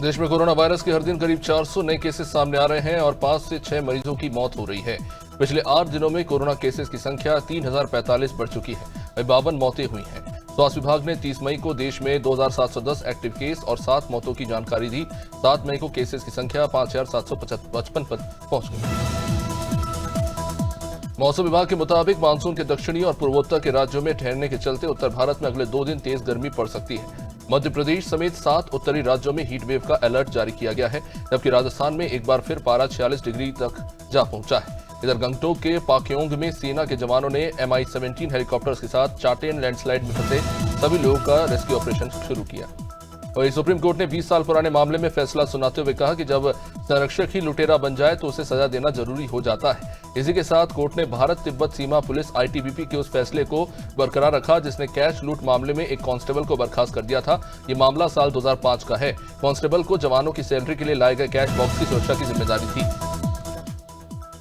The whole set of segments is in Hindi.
देश में कोरोना वायरस के हर दिन करीब 400 नए केसेस सामने आ रहे हैं और 5 से 6 मरीजों की मौत हो रही है। पिछले 8 दिनों में कोरोना केसेस की संख्या 3045 बढ़ चुकी है। 52 मौतें हुई हैं। स्वास्थ्य विभाग ने 30 मई को देश में 2710 एक्टिव केस और 7 मौतों की जानकारी दी। 7 मई को केसेस की संख्या 5755 पर पहुंच गई। मौसम विभाग के मुताबिक मानसून के दक्षिणी और पूर्वोत्तर के राज्यों में ठहरने के चलते उत्तर भारत में अगले 2 दिन तेज गर्मी पड़ सकती है। मध्य प्रदेश समेत 7 उत्तरी राज्यों में हीट वेव का अलर्ट जारी किया गया है, जबकि राजस्थान में एक बार फिर पारा 46 डिग्री तक जा पहुंचा है। इधर गंगटोक के पाक्योंग में सेना के जवानों ने MI-17 हेलीकॉप्टर्स के साथ चाटेन लैंडस्लाइड में फंसे सभी लोगों का रेस्क्यू ऑपरेशन शुरू किया। वहीं सुप्रीम कोर्ट ने 20 साल पुराने मामले में फैसला सुनाते हुए कहा कि जब संरक्षक ही लुटेरा बन जाए तो उसे सजा देना जरूरी हो जाता है। इसी के साथ कोर्ट ने भारत तिब्बत सीमा पुलिस ITBP के उस फैसले को बरकरार रखा जिसने कैश लूट मामले में एक कांस्टेबल को बर्खास्त कर दिया था। ये मामला साल 2005 का है। कांस्टेबल को जवानों की सैलरी के लिए लाए गए कैश बॉक्स की सुरक्षा की जिम्मेदारी थी।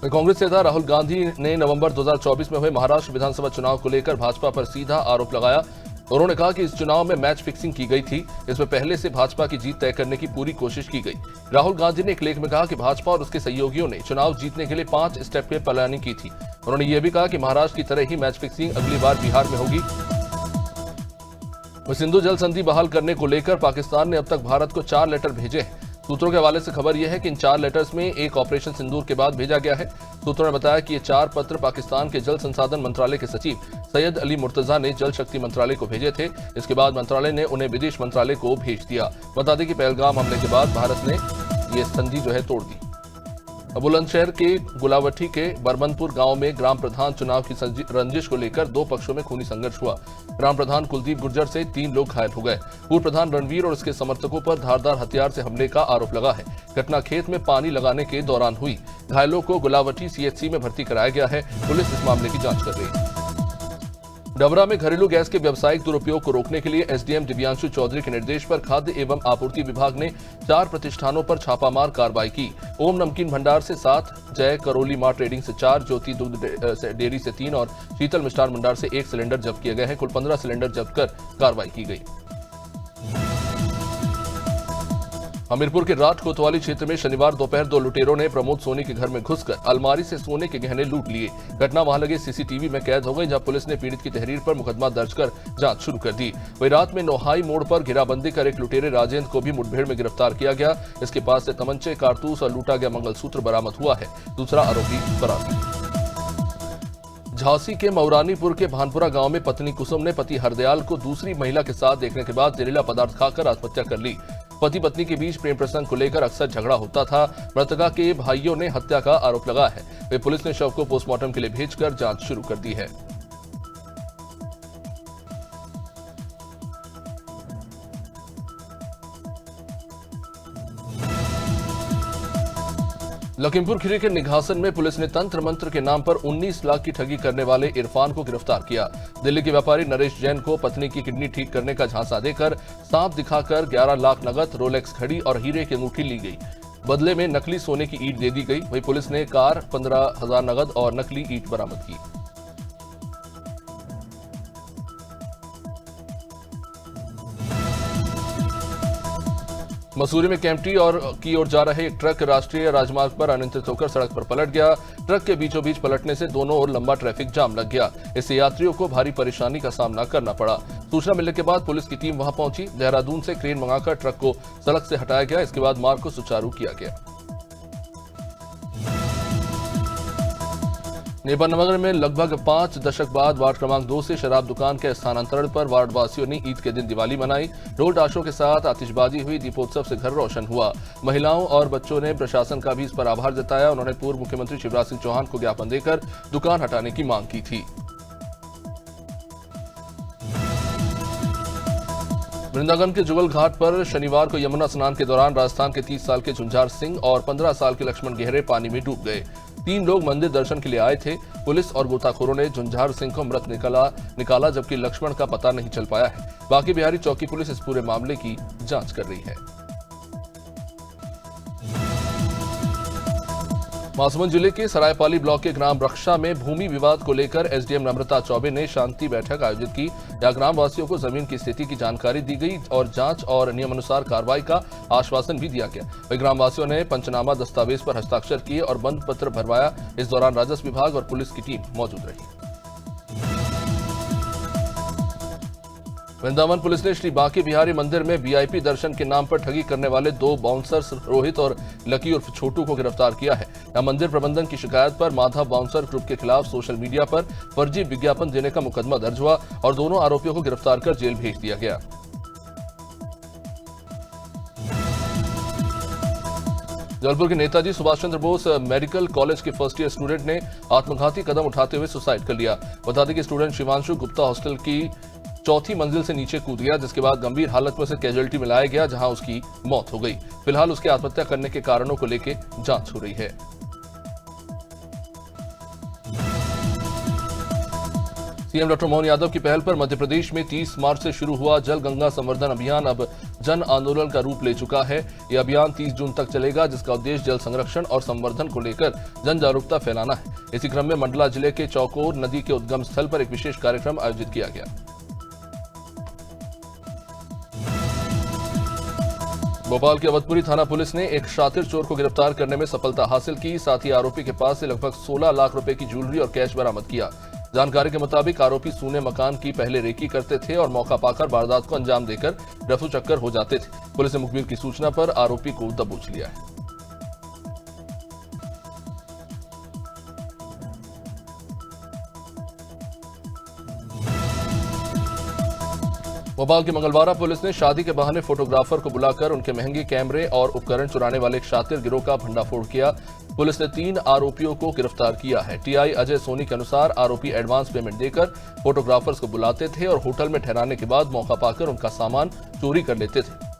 कांग्रेस नेता राहुल गांधी ने नवंबर 2024 में हुए महाराष्ट्र विधानसभा चुनाव को लेकर भाजपा पर सीधा आरोप लगाया। उन्होंने कहा कि इस चुनाव में मैच फिक्सिंग की गई थी। इसमें पहले से भाजपा की जीत तय करने की पूरी कोशिश की गई। राहुल गांधी ने एक लेख में कहा कि भाजपा और उसके सहयोगियों ने चुनाव जीतने के लिए 5 स्टेप पे प्लानिंग की थी। उन्होंने यह भी कहा कि महाराष्ट्र की तरह ही मैच फिक्सिंग अगली बार बिहार में होगी। सिंधु जल संधि बहाल करने को लेकर पाकिस्तान ने अब तक भारत को 4 लेटर भेजे हैं। सूत्रों के हवाले से खबर यह है कि इन 4 लेटर्स में एक ऑपरेशन सिंदूर के बाद भेजा गया है। सूत्रों ने बताया कि ये 4 पत्र पाकिस्तान के जल संसाधन मंत्रालय के सचिव सैयद अली मुर्तजा ने जल शक्ति मंत्रालय को भेजे थे। इसके बाद मंत्रालय ने उन्हें विदेश मंत्रालय को भेज दिया। बता दें कि पहलगाम हमले के बाद भारत ने ये संधि तोड़ दी। बुलंदशहर के गुलावटी के बरमनपुर गांव में ग्राम प्रधान चुनाव की रंजिश को लेकर 2 पक्षों में खूनी संघर्ष हुआ। ग्राम प्रधान कुलदीप गुर्जर से 3 लोग घायल हो गए। पूर्व प्रधान रणवीर और उसके समर्थकों पर धारदार हथियार से हमले का आरोप लगा है। घटना खेत में पानी लगाने के दौरान हुई। घायलों को गुलावटी CHC में भर्ती कराया गया है। पुलिस इस मामले की जांच कर रही है। डबरा में घरेलू गैस के व्यावसायिक दुरुपयोग को रोकने के लिए SDM दिव्यांशु चौधरी के निर्देश पर खाद्य एवं आपूर्ति विभाग ने 4 प्रतिष्ठानों पर छापामार कार्रवाई की। ओम नमकीन भंडार से 7, जय करोली मां ट्रेडिंग से 4, ज्योति दुग्ध डेयरी से 3 और शीतल मिष्ठान भंडार से 1 सिलेंडर जब्त किए गए हैं। कुल 15 सिलेंडर जब्त कर कार्रवाई की गई। हमीरपुर के राठ कोतवाली क्षेत्र में शनिवार दोपहर 2 लुटेरों ने प्रमोद सोनी के घर में घुसकर अलमारी से सोने के गहने लूट लिए। घटना वहां लगे CCTV में कैद हो गई, जहां पुलिस ने पीड़ित की तहरीर पर मुकदमा दर्ज कर जांच शुरू कर दी। वहीं रात में नोहाई मोड़ पर घेराबंदी कर एक लुटेरे राजेंद्र को भी मुठभेड़ में गिरफ्तार किया गया। इसके पास से तमंचे, कारतूस और लूटा गया मंगलसूत्र बरामद हुआ है। दूसरा आरोपी फरार। झांसी के मऊरानीपुर के भानपुरा गांव में पत्नी कुसुम ने पति हरदयाल को दूसरी महिला के साथ देखने के बाद जहरीला पदार्थ खाकर आत्महत्या कर ली। पति पत्नी के बीच प्रेम प्रसंग को लेकर अक्सर झगड़ा होता था। मृतका के भाइयों ने हत्या का आरोप लगाया है। वे पुलिस ने शव को पोस्टमार्टम के लिए भेजकर जांच शुरू कर दी है। लखीमपुर खीरी के निघासन में पुलिस ने तंत्र मंत्र के नाम पर 19 लाख की ठगी करने वाले इरफान को गिरफ्तार किया। दिल्ली के व्यापारी नरेश जैन को पत्नी की किडनी ठीक करने का झांसा देकर सांप दिखाकर 11 लाख नगद, रोलेक्स घड़ी और हीरे की अंगूठी ली गई। बदले में नकली सोने की ईंट दे दी गई। वहीं पुलिस ने कार, 15,000 नगद और नकली ईंट बरामद की। मसूरी में केम्प्टी की ओर जा रहे एक ट्रक राष्ट्रीय राजमार्ग पर अनियंत्रित होकर सड़क पर पलट गया। ट्रक के बीचों बीच पलटने से दोनों ओर लंबा ट्रैफिक जाम लग गया। इससे यात्रियों को भारी परेशानी का सामना करना पड़ा। सूचना मिलने के बाद पुलिस की टीम वहां पहुंची। देहरादून से क्रेन मंगाकर ट्रक को सड़क से हटाया गया। इसके बाद मार्ग को सुचारू किया गया। नेपाल में लगभग 5 दशक बाद वार्ड क्रमांक 2 से शराब दुकान के स्थानांतरण पर वार्डवासियों ने ईद के दिन दिवाली मनाई। ढोल ताशों के साथ आतिशबाजी हुई। दीपोत्सव से घर रोशन हुआ। महिलाओं और बच्चों ने प्रशासन का भी इस पर आभार जताया। उन्होंने पूर्व मुख्यमंत्री शिवराज सिंह चौहान को ज्ञापन देकर दुकान हटाने की मांग की थी। वृंदावन के जुगल घाट पर शनिवार को यमुना स्नान के दौरान राजस्थान के 30 साल के झुंझार सिंह और 15 साल के लक्ष्मण गहरे पानी में डूब गए। 3 लोग मंदिर दर्शन के लिए आए थे। पुलिस और गोताखोरों ने झुंझार सिंह को मृत निकाला, जबकि लक्ष्मण का पता नहीं चल पाया है। बाकी बिहारी चौकी पुलिस इस पूरे मामले की जांच कर रही है। महासमुंद जिले के सरायपाली ब्लॉक के ग्राम रक्षा में भूमि विवाद को लेकर एसडीएम नम्रता चौबे ने शांति बैठक आयोजित की। यहां ग्राम वासियों को जमीन की स्थिति की जानकारी दी गई और जांच और नियमानुसार कार्रवाई का आश्वासन भी दिया गया। वहीं ग्राम वासियों ने पंचनामा दस्तावेज पर हस्ताक्षर किए और बंद पत्र भरवाया। इस दौरान राजस्व विभाग और पुलिस की टीम मौजूद रही। वृंदावन पुलिस ने श्री बांके बिहारी मंदिर में वीआईपी दर्शन के नाम पर ठगी करने वाले 2 बाउंसर्स रोहित और लकी उर्फ छोटू को गिरफ्तार किया है। यहां मंदिर प्रबंधन की शिकायत पर माधव बाउंसर ग्रुप के खिलाफ सोशल मीडिया पर फर्जी विज्ञापन देने का मुकदमा दर्ज हुआ और दोनों आरोपियों को गिरफ्तार कर जेल भेज दिया गया। जबलपुर के नेताजी सुभाष चंद्र बोस मेडिकल कॉलेज के फर्स्ट ईयर स्टूडेंट ने आत्मघाती कदम उठाते हुए सुसाइड कर लिया। बता दें कि स्टूडेंट शिवांशु गुप्ता हॉस्टल की 4थी मंजिल से नीचे कूद गया, जिसके बाद गंभीर हालत में उसे कैजुअल्टी में लाया गया, जहां उसकी मौत हो गई। फिलहाल उसके आत्महत्या करने के कारणों को लेकर जांच हो रही है। सीएम डॉक्टर मोहन यादव की पहल पर मध्य प्रदेश में 30 मार्च से शुरू हुआ जल गंगा संवर्धन अभियान अब जन आंदोलन का रूप ले चुका है। यह अभियान 30 जून तक चलेगा, जिसका उद्देश्य जल संरक्षण और संवर्धन को लेकर जन जागरूकता फैलाना है। इसी क्रम में मंडला जिले के चौकोर नदी के उद्गम स्थल पर एक विशेष कार्यक्रम आयोजित किया गया। भोपाल के अवधपुरी थाना पुलिस ने एक शातिर चोर को गिरफ्तार करने में सफलता हासिल की। साथ ही आरोपी के पास से लगभग 16 लाख रुपए की ज्वेलरी और कैश बरामद किया। जानकारी के मुताबिक आरोपी सूने मकान की पहले रेकी करते थे और मौका पाकर वारदात को अंजाम देकर रफू चक्कर हो जाते थे। पुलिस ने मुखबिर की सूचना पर आरोपी को दबोच लिया है। भोपाल के मंगलवारा पुलिस ने शादी के बहाने फोटोग्राफर को बुलाकर उनके महंगे कैमरे और उपकरण चुराने वाले एक शातिर गिरोह का भंडाफोड़ किया। पुलिस ने 3 आरोपियों को गिरफ्तार किया है। टीआई अजय सोनी के अनुसार आरोपी एडवांस पेमेंट देकर फोटोग्राफर्स को बुलाते थे और होटल में ठहराने के बाद मौका पाकर उनका सामान चोरी कर लेते थे।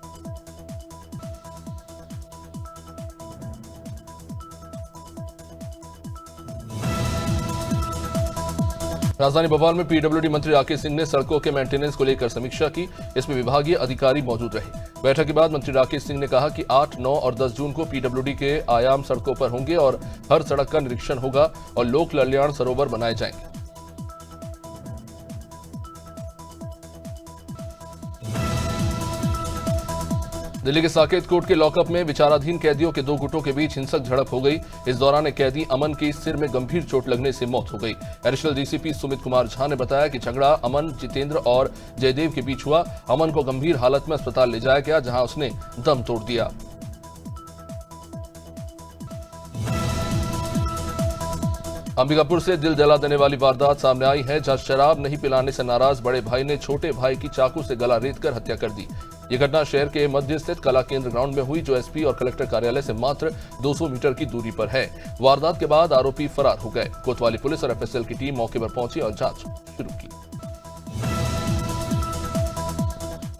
राजधानी भोपाल में पीडब्ल्यूडी मंत्री राकेश सिंह ने सड़कों के मेंटेनेंस को लेकर समीक्षा की। इसमें विभागीय अधिकारी मौजूद रहे। बैठक के बाद मंत्री राकेश सिंह ने कहा कि 8, 9 और 10 जून को पीडब्ल्यूडी के आयाम सड़कों पर होंगे और हर सड़क का निरीक्षण होगा और लोक कल्याण सरोवर बनाए जाएंगे। दिल्ली के साकेत कोर्ट के लॉकअप में विचाराधीन कैदियों के 2 गुटों के बीच हिंसक झड़प हो गई। इस दौरान एक कैदी अमन की सिर में गंभीर चोट लगने से मौत हो गई। एडिशनल डीसीपी सुमित कुमार झा ने बताया कि झगड़ा अमन, जितेंद्र और जयदेव के बीच हुआ। अमन को गंभीर हालत में अस्पताल ले जाया गया, जहां उसने दम तोड़ दिया। अंबिकापुर से दिल जला देने वाली वारदात सामने आई है, जहां शराब नहीं पिलाने से नाराज बड़े भाई ने छोटे भाई की चाकू से गला रेतकर हत्या कर दी। ये घटना शहर के मध्य स्थित कला केंद्र ग्राउंड में हुई, जो एसपी और कलेक्टर कार्यालय से मात्र 200 मीटर की दूरी पर है। वारदात के बाद आरोपी फरार हो गए। कोतवाली पुलिस और एफएसएल की टीम मौके पर पहुंची और जांच शुरू की।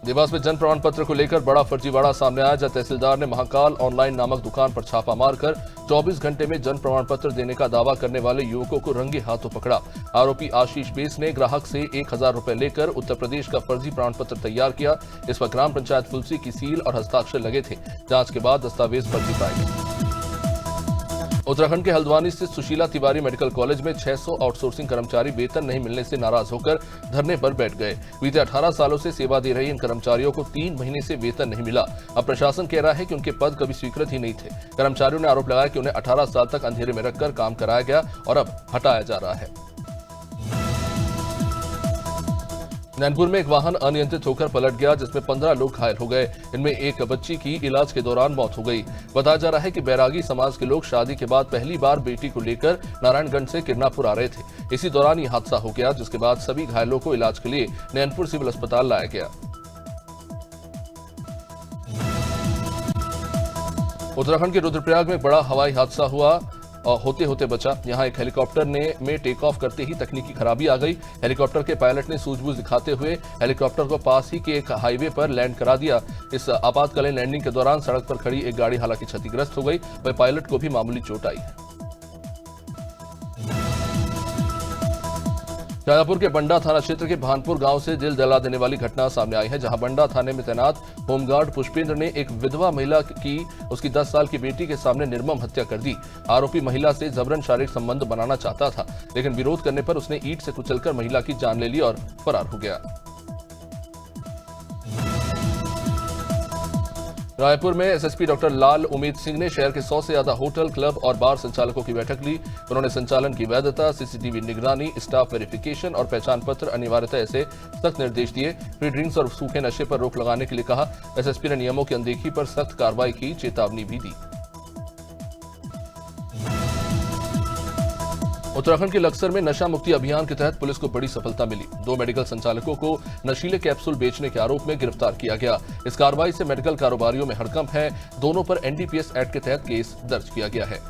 देवास में जन प्रमाण पत्र को लेकर बड़ा फर्जीवाड़ा सामने आया, जहां तहसीलदार ने महाकाल ऑनलाइन नामक दुकान पर छापा मारकर 24 घंटे में जन प्रमाण पत्र देने का दावा करने वाले युवकों को रंगे हाथों पकड़ा। आरोपी आशीष बेस ने ग्राहक से 1000 रुपए लेकर उत्तर प्रदेश का फर्जी प्रमाण पत्र तैयार किया। इस पर ग्राम पंचायत फुलसी की सील और हस्ताक्षर लगे थे। जांच के बाद दस्तावेज फर्जी पाए गए। उत्तराखंड के हल्द्वानी स्थित सुशीला तिवारी मेडिकल कॉलेज में 600 आउटसोर्सिंग कर्मचारी वेतन नहीं मिलने से नाराज होकर धरने पर बैठ गए। बीते 18 सालों से सेवा दे रहे इन कर्मचारियों को 3 महीने से वेतन नहीं मिला। अब प्रशासन कह रहा है कि उनके पद कभी स्वीकृत ही नहीं थे। कर्मचारियों ने आरोप लगाया कि उन्हें 18 साल तक अंधेरे में रखकर काम कराया गया और अब हटाया जा रहा है। नैनपुर में एक वाहन अनियंत्रित होकर पलट गया, जिसमें 15 लोग घायल हो गए। इनमें एक बच्ची की इलाज के दौरान मौत हो गई। बताया जा रहा है कि बैरागी समाज के लोग शादी के बाद पहली बार बेटी को लेकर नारायणगंज से किरनापुर आ रहे थे। इसी दौरान ये हादसा हो गया, जिसके बाद सभी घायलों को इलाज के लिए नैनपुर सिविल अस्पताल लाया गया। उत्तराखंड के रुद्रप्रयाग में एक बड़ा हवाई हादसा हुआ और होते होते बचा। यहां एक हेलीकॉप्टर में टेक ऑफ करते ही तकनीकी खराबी आ गई। हेलीकॉप्टर के पायलट ने सूझबूझ दिखाते हुए हेलीकॉप्टर को पास ही के एक हाईवे पर लैंड करा दिया। इस आपातकालीन लैंडिंग के दौरान सड़क पर खड़ी एक गाड़ी हालांकि क्षतिग्रस्त हो गई, वह पायलट को भी मामूली चोट आई है। शाजापुर के बंडा थाना क्षेत्र के भानपुर गांव से दिल जला देने वाली घटना सामने आई है, जहां बंडा थाने में तैनात होमगार्ड पुष्पेंद्र ने एक विधवा महिला की उसकी 10 साल की बेटी के सामने निर्मम हत्या कर दी। आरोपी महिला से जबरन शारीरिक संबंध बनाना चाहता था, लेकिन विरोध करने पर उसने ईंट से कुचलकर महिला की जान ले ली और फरार हो गया। रायपुर में एसएसपी डॉक्टर लाल उमेद सिंह ने शहर के 100 से ज्यादा होटल, क्लब और बार संचालकों की बैठक ली। उन्होंने संचालन की वैधता, सीसीटीवी निगरानी, स्टाफ वेरिफिकेशन और पहचान पत्र अनिवार्यता ऐसे सख्त निर्देश दिए। फ्री ड्रिंक्स और सूखे नशे पर रोक लगाने के लिए कहा। एसएसपी ने नियमों की अनदेखी पर सख्त कार्रवाई की चेतावनी भी दी। उत्तराखंड के लक्सर में नशा मुक्ति अभियान के तहत पुलिस को बड़ी सफलता मिली। 2 मेडिकल संचालकों को नशीले कैप्सूल बेचने के आरोप में गिरफ्तार किया गया। इस कार्रवाई से मेडिकल कारोबारियों में हड़कंप है। दोनों पर एनडीपीएस एक्ट के तहत केस दर्ज किया गया है।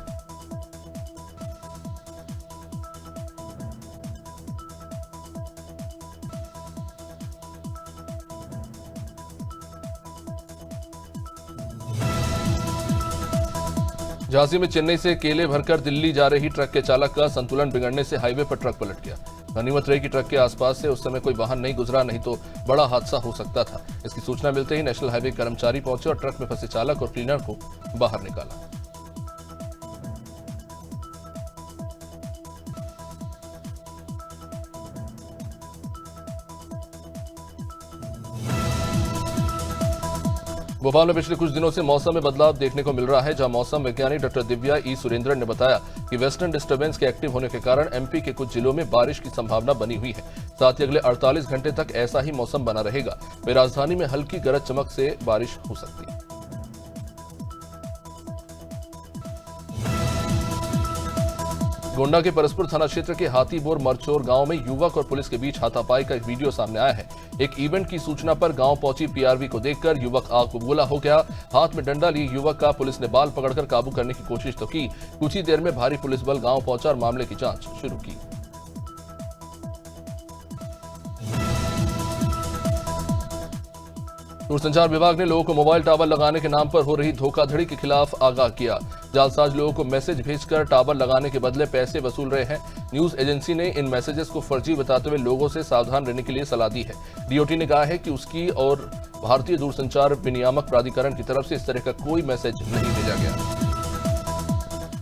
झांसी में चेन्नई से केले भरकर दिल्ली जा रही ट्रक के चालक का संतुलन बिगड़ने से हाईवे पर ट्रक पलट गया। गनीमत रही कि ट्रक के आसपास से उस समय कोई वाहन नहीं गुजरा, नहीं तो बड़ा हादसा हो सकता था। इसकी सूचना मिलते ही नेशनल हाईवे कर्मचारी पहुंचे और ट्रक में फंसे चालक और क्लीनर को बाहर निकाला। भोपाल में पिछले कुछ दिनों से मौसम में बदलाव देखने को मिल रहा है, जहां मौसम वैज्ञानिक डॉक्टर दिव्या ई सुरेंद्रन ने बताया कि वेस्टर्न डिस्टर्बेंस के एक्टिव होने के कारण एमपी के कुछ जिलों में बारिश की संभावना बनी हुई है। साथ ही अगले 48 घंटे तक ऐसा ही मौसम बना रहेगा। वहीं राजधानी में हल्की गरज चमक से बारिश हो सकती है। गोंडा के परसपुर थाना क्षेत्र के हाथीबोर मरचोर गांव में युवक और पुलिस के बीच हाथापाई का एक वीडियो सामने आया है। एक इवेंट की सूचना पर गांव पहुंची पीआरवी को देखकर युवक आग बबूला हो गया। हाथ में डंडा लिए युवक का पुलिस ने बाल पकड़कर काबू करने की कोशिश तो की। कुछ ही देर में भारी पुलिस बल गांव पहुंचा और मामले की जांच शुरू की। दूरसंचार विभाग ने लोगों को मोबाइल टावर लगाने के नाम पर हो रही धोखाधड़ी के खिलाफ आगाह किया। जालसाज लोगों को मैसेज भेजकर टावर लगाने के बदले पैसे वसूल रहे हैं। न्यूज एजेंसी ने इन मैसेजेस को फर्जी बताते हुए लोगों से सावधान रहने के लिए सलाह दी है। डीओटी ने कहा है कि उसकी और भारतीय दूरसंचार विनियामक प्राधिकरण की तरफ से इस तरह का कोई मैसेज नहीं भेजा गया।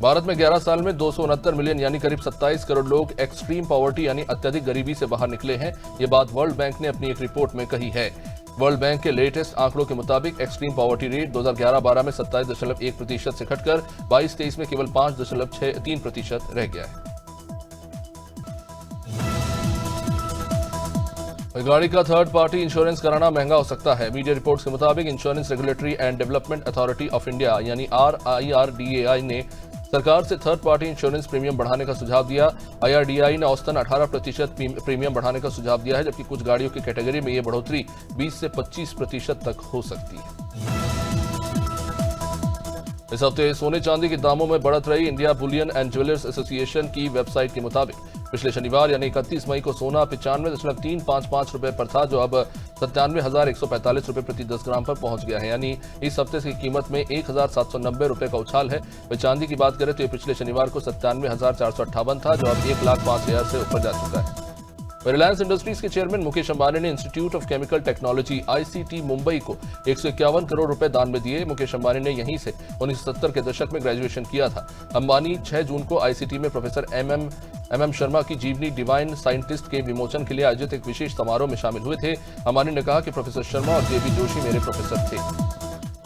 भारत में 11 साल में 269 मिलियन यानी करीब 27 करोड़ लोग एक्सट्रीम पॉवर्टी यानी अत्यधिक गरीबी से बाहर निकले हैं। ये बात वर्ल्ड बैंक ने अपनी एक रिपोर्ट में कही है। वर्ल्ड बैंक के लेटेस्ट आंकड़ों के मुताबिक एक्सट्रीम पॉवर्टी रेट 2011-12 में 27.1% से घटकर 22-23 में केवल 5.3% रह गया है। गाड़ी का थर्ड पार्टी इंश्योरेंस कराना महंगा हो सकता है। मीडिया रिपोर्ट्स के मुताबिक insurance regulatory and development authority of India यानी IRDAI ने सरकार से थर्ड पार्टी इंश्योरेंस प्रीमियम बढ़ाने का सुझाव दिया। IRDAI ने औसतन 18% प्रीमियम बढ़ाने का सुझाव दिया है, जबकि कुछ गाड़ियों की कैटेगरी में यह बढ़ोतरी 20 से 25% तक हो सकती है। इस हफ्ते सोने चांदी के दामों में बढ़त रही। India Boolean and jewellers association की वेबसाइट के मुताबिक पिछले शनिवार यानी 31 मई को सोना 95.355 रुपए पर था, जो अब 97,145 रुपए प्रति 10 ग्राम पर पहुंच गया है। यानी इस हफ्ते की कीमत में 1,790 रुपए का उछाल है। वह चांदी की बात करें तो ये पिछले शनिवार को 97,458 था, जो अब 1,05,000 से ऊपर जा चुका है। रिलायंस इंडस्ट्रीज के चेयरमैन मुकेश अंबानी ने institute of chemical technology ICT Mumbai को 151 करोड़ रुपए दान में दिए। मुकेश अंबानी ने यहीं से 1970 के दशक में ग्रेजुएशन किया था। अंबानी 6 जून को ICT में प्रोफेसर MM शर्मा की जीवनी डिवाइन साइंटिस्ट के विमोचन के लिए आयोजित एक विशेष समारोह में शामिल हुए थे। अंबानी ने कहा कि प्रोफेसर शर्मा और JB जोशी मेरे प्रोफेसर थे।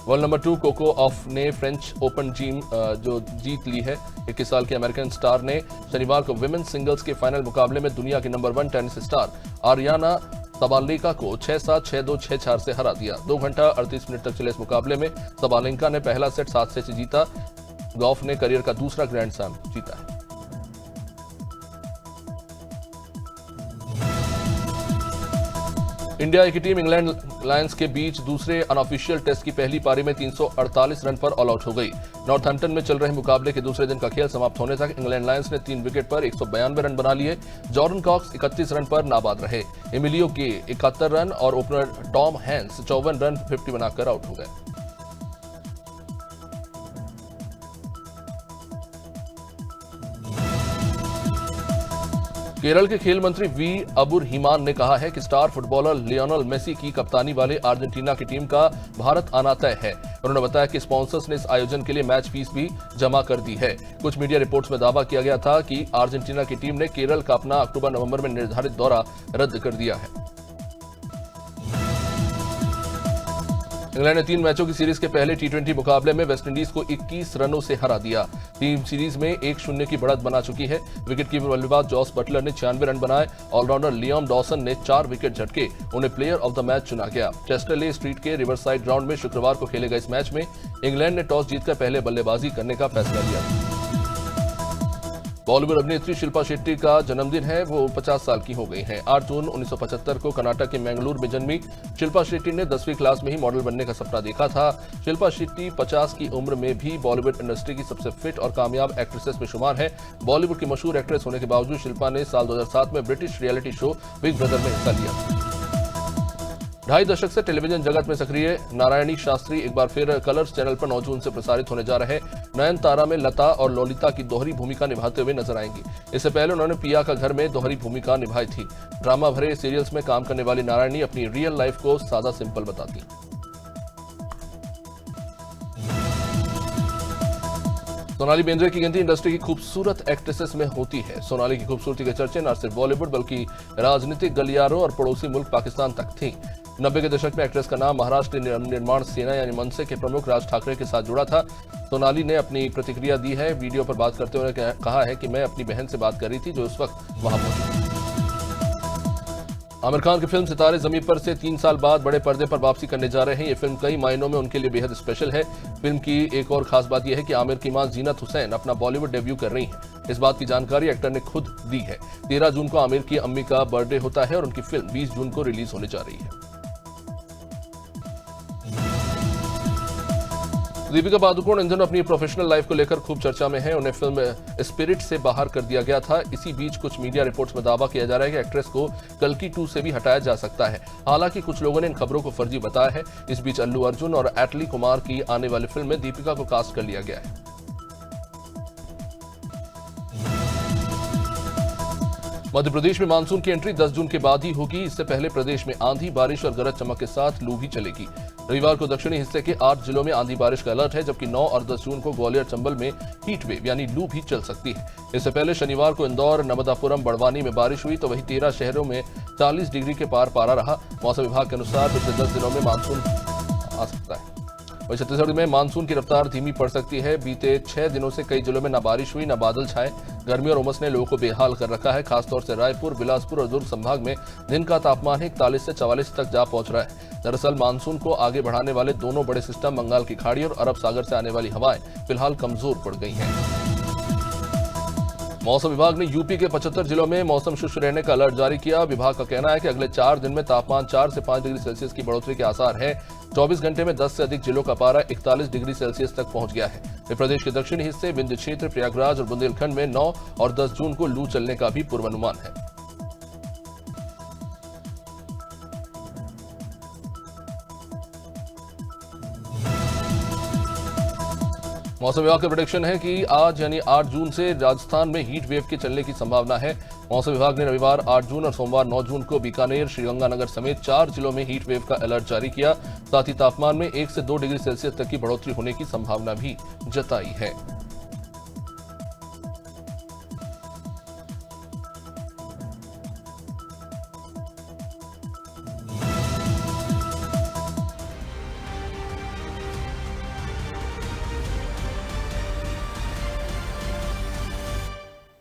वर्ल्ड नंबर 2 कोको ऑफ ने फ्रेंच ओपन जो जीत ली है। 21 साल के अमेरिकन स्टार ने शनिवार को विमेन्स सिंगल्स के फाइनल मुकाबले में दुनिया की number 1 tennis star Ariana Sabalenka को 6-7, 6-2, 6-4 से हरा दिया। 2 घंटा 38 मिनट तक चले इस मुकाबले में सबालेंका ने पहला सेट 7 से जीता। गॉफ ने करियर का दूसरा ग्रैंड स्लैम जीता है। इंडिया की टीम इंग्लैंड लायंस के बीच दूसरे अनऑफिशियल टेस्ट की पहली पारी में 348 रन पर ऑल आउट हो गई। नॉर्थहैम्पटन में चल रहे मुकाबले के दूसरे दिन का खेल समाप्त होने तक इंग्लैंड लायंस ने 3 विकेट पर 192 रन बना लिए। जॉर्डन कॉक्स 31 रन पर नाबाद रहे। एमिलियो गे 71 रन और ओपनर टॉम हैंस 54 रन 50 बनाकर आउट हो गए। केरल के खेल मंत्री वी अबुरहिमान ने कहा है कि स्टार फुटबॉलर लियोनेल मेसी की कप्तानी वाले अर्जेंटीना की टीम का भारत आना तय है। उन्होंने बताया कि स्पॉन्सर्स ने इस आयोजन के लिए मैच फीस भी जमा कर दी है। कुछ मीडिया रिपोर्ट्स में दावा किया गया था कि अर्जेंटीना की टीम ने केरल का अपना अक्टूबर-नवंबर में निर्धारित दौरा रद्द कर दिया है। इंग्लैंड ने 3 मैचों की सीरीज के पहले टी20 मुकाबले में वेस्टइंडीज को 21 रनों से हरा दिया। टीम सीरीज में 1-0 की बढ़त बना चुकी है। विकेटकीपर बल्लेबाज जॉस बटलर ने 96 रन बनाए। ऑलराउंडर लियाम डॉसन ने 4 विकेट झटके। उन्हें प्लेयर ऑफ द मैच चुना गया। चेस्टरले स्ट्रीट के रिवरसाइड ग्राउंड में शुक्रवार को खेले गए इस मैच में इंग्लैंड ने टॉस जीतकर पहले बल्लेबाजी करने का फैसला लिया। बॉलीवुड अभिनेत्री शिल्पा शेट्टी का जन्मदिन है। वो 50 साल की हो गई हैं। 8 जून 1975 को कर्नाटक के मैंगलोर में जन्मी शिल्पा शेट्टी ने 10वीं क्लास में ही मॉडल बनने का सपना देखा था। शिल्पा शेट्टी 50 की उम्र में भी बॉलीवुड इंडस्ट्री की सबसे फिट और कामयाब एक्ट्रेसेस में शुमार है। बॉलीवुड की मशहूर एक्ट्रेस होने के बावजूद शिल्पा ने साल 2007 में British reality show big brother में हिस्सा लिया। 2.5 दशक से टेलीविजन जगत में सक्रिय नारायणी शास्त्री एक बार फिर कलर्स चैनल पर 9 जून से प्रसारित होने जा रहे नयनतारा में लता और ललिता की दोहरी भूमिका निभाते हुए नजर आएंगी। इससे पहले उन्होंने पिया का घर में दोहरी भूमिका निभाई थी। ड्रामा भरे सीरियल्स में काम करने वाली नारायणी अपनी रियल लाइफ को सादा सिंपल बताती। सोनाली बेंद्रे की गिनती इंडस्ट्री की खूबसूरत एक्ट्रेसेस में होती है। सोनाली की खूबसूरती के चर्चे न सिर्फ बॉलीवुड बल्कि राजनीतिक गलियारों और पड़ोसी मुल्क पाकिस्तान तक थी। 90 के दशक में एक्ट्रेस का नाम महाराष्ट्र निर्माण सेना यानी मनसे के प्रमुख राज ठाकरे के साथ जुड़ा था। सोनाली ने अपनी प्रतिक्रिया दी है। वीडियो पर बात करते हुए कहा है कि मैं अपनी बहन से बात कर रही थी जो उस वक्त वहां मौजूद थी। आमिर खान की फिल्म सितारे जमीन पर से 3 साल बाद बड़े पर्दे पर वापसी करने जा रहे हैं। ये फिल्म कई मायनों में उनके लिए बेहद स्पेशल है। फिल्म की एक और खास बात यह है कि आमिर की मां जीनत हुसैन अपना बॉलीवुड डेब्यू कर रही हैं। इस बात की जानकारी एक्टर ने खुद दी है। 13 जून को आमिर की अम्मी का बर्थडे होता है और उनकी फिल्म 20 जून को रिलीज होने जा रही है। दीपिका पादुकोण इन दिनों अपनी प्रोफेशनल लाइफ को लेकर खूब चर्चा में है। उन्हें फिल्म स्पिरिट से बाहर कर दिया गया था। इसी बीच कुछ मीडिया रिपोर्ट्स में दावा किया जा रहा है कि एक्ट्रेस को कल्कि 2 से भी हटाया जा सकता है। हालांकि कुछ लोगों ने इन खबरों को फर्जी बताया है। इस बीच अल्लू अर्जुन और एटली कुमार की आने वाली फिल्म में दीपिका को कास्ट कर लिया गया है। मध्य प्रदेश में मानसून की एंट्री 10 जून के बाद ही होगी। इससे पहले प्रदेश में आंधी, बारिश और गरज चमक के साथ लू भी चलेगी। रविवार को दक्षिणी हिस्से के 8 जिलों में आंधी बारिश का अलर्ट है, जबकि 9 और 10 जून को ग्वालियर चंबल में हीट वेव यानी लू भी चल सकती है। इससे पहले शनिवार को इंदौर, नर्मदापुरम, बड़वानी में बारिश हुई तो वहीं 13 शहरों में 40 डिग्री के पार पारा रहा। मौसम विभाग के अनुसार पिछले 10 दिनों में मानसून आ सकता है। वहीं छत्तीसगढ़ में मानसून की रफ्तार धीमी पड़ सकती है। बीते 6 दिनों से कई जिलों में न बारिश हुई न बादल छाए। गर्मी और उमस ने लोगों को बेहाल कर रखा है। खासतौर से रायपुर, बिलासपुर और दुर्ग संभाग में दिन का तापमान 41 से 44 तक जा पहुंच रहा है। दरअसल मानसून को आगे बढ़ाने वाले दोनों बड़े सिस्टम बंगाल की खाड़ी और अरब सागर से आने वाली हवाएं फिलहाल कमजोर पड़ गई हैं। मौसम विभाग ने यूपी के 75 जिलों में मौसम शुष्क रहने का अलर्ट जारी किया। विभाग का कहना है कि अगले 4 दिन में तापमान 4 से 5 डिग्री सेल्सियस की बढ़ोतरी के आसार है। 24 घंटे में 10 से अधिक जिलों का पारा 41 डिग्री सेल्सियस तक पहुंच गया है। प्रदेश के दक्षिणी हिस्से, विंध्य क्षेत्र, प्रयागराज और बुंदेलखंड में 9 और 10 जून को लू चलने का भी पूर्वानुमान है। मौसम विभाग का प्रेडिक्शन है कि आज यानी 8 जून से राजस्थान में हीट वेव के चलने की संभावना है। मौसम विभाग ने रविवार 8 जून और सोमवार 9 जून को बीकानेर, श्रीगंगानगर समेत 4 जिलों में हीट वेव का अलर्ट जारी किया। साथ ही तापमान में 1 से 2 डिग्री सेल्सियस तक की बढ़ोतरी होने की संभावना भी जताई है।